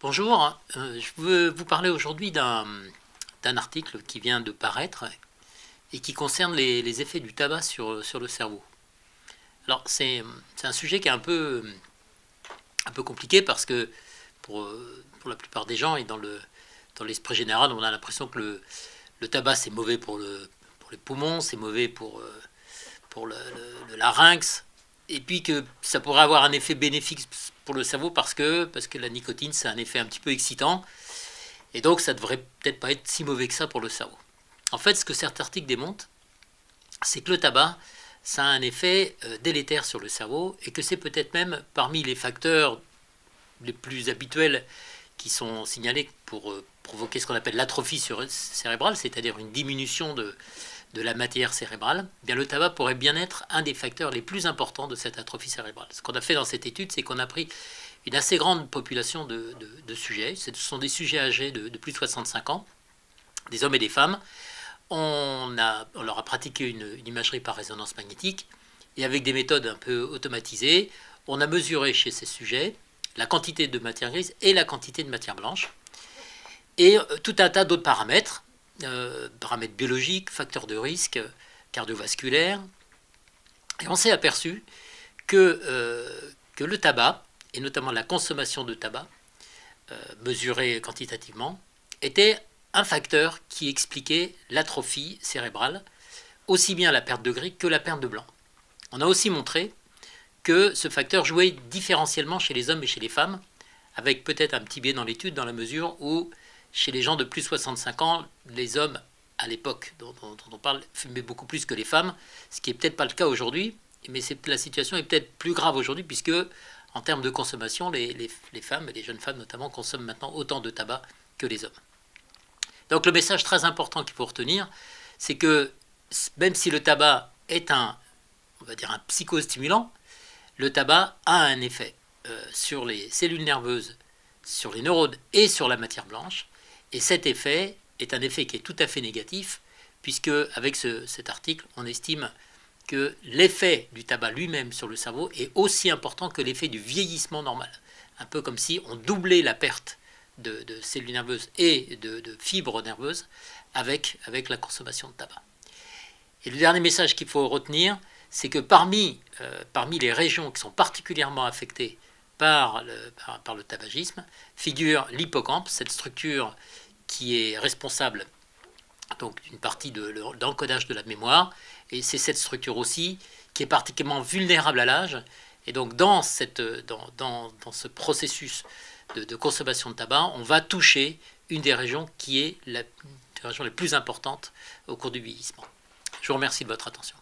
Bonjour, je veux vous parler aujourd'hui d'un article qui vient de paraître et qui concerne les effets du tabac sur le cerveau. Alors c'est un sujet qui est un peu compliqué parce que pour la plupart des gens et dans l'esprit général, on a l'impression que le tabac c'est mauvais pour les poumons, c'est mauvais pour le larynx, et puis que ça pourrait avoir un effet bénéfique pour le cerveau parce que la nicotine, c'est un effet un petit peu excitant, et donc ça devrait peut-être pas être si mauvais que ça pour le cerveau. En fait, ce que certains articles démontrent, c'est que le tabac, ça a un effet délétère sur le cerveau, et que c'est peut-être même parmi les facteurs les plus habituels qui sont signalés pour provoquer ce qu'on appelle l'atrophie cérébrale, c'est-à-dire une diminution de la matière cérébrale. Bien, le tabac pourrait bien être un des facteurs les plus importants de cette atrophie cérébrale. Ce qu'on a fait dans cette étude, c'est qu'on a pris une assez grande population de sujets. Ce sont des sujets âgés de plus de 65 ans, des hommes et des femmes. On leur a pratiqué une imagerie par résonance magnétique, et avec des méthodes un peu automatisées, on a mesuré chez ces sujets la quantité de matière grise et la quantité de matière blanche, et tout un tas d'autres paramètres, paramètres biologiques, facteurs de risque, cardiovasculaires. Et on s'est aperçu que le tabac, et notamment la consommation de tabac, mesurée quantitativement, était un facteur qui expliquait l'atrophie cérébrale, aussi bien la perte de gris que la perte de blanc. On a aussi montré que ce facteur jouait différentiellement chez les hommes et chez les femmes, avec peut-être un petit biais dans l'étude, dans la mesure où chez les gens de plus de 65 ans, les hommes, à l'époque dont on parle, fumaient beaucoup plus que les femmes, ce qui n'est peut-être pas le cas aujourd'hui, mais la situation est peut-être plus grave aujourd'hui, puisque en termes de consommation, les femmes, les jeunes femmes notamment, consomment maintenant autant de tabac que les hommes. Donc le message très important qu'il faut retenir, c'est que même si le tabac est on va dire un psychostimulant, le tabac a un effet sur les cellules nerveuses, sur les neurones et sur la matière blanche. Et cet effet est un effet qui est tout à fait négatif, puisque avec cet article, on estime que l'effet du tabac lui-même sur le cerveau est aussi important que l'effet du vieillissement normal. Un peu comme si on doublait la perte de cellules nerveuses et de fibres nerveuses avec la consommation de tabac. Et le dernier message qu'il faut retenir, c'est que parmi les régions qui sont particulièrement affectées par le tabagisme figure l'hippocampe, cette structure qui est responsable donc d'une partie d'encodage de la mémoire, et c'est cette structure aussi qui est particulièrement vulnérable à l'âge. Et donc dans ce processus de consommation de tabac, on va toucher une des régions qui est une des régions les plus importantes au cours du vieillissement. Je vous remercie de votre attention.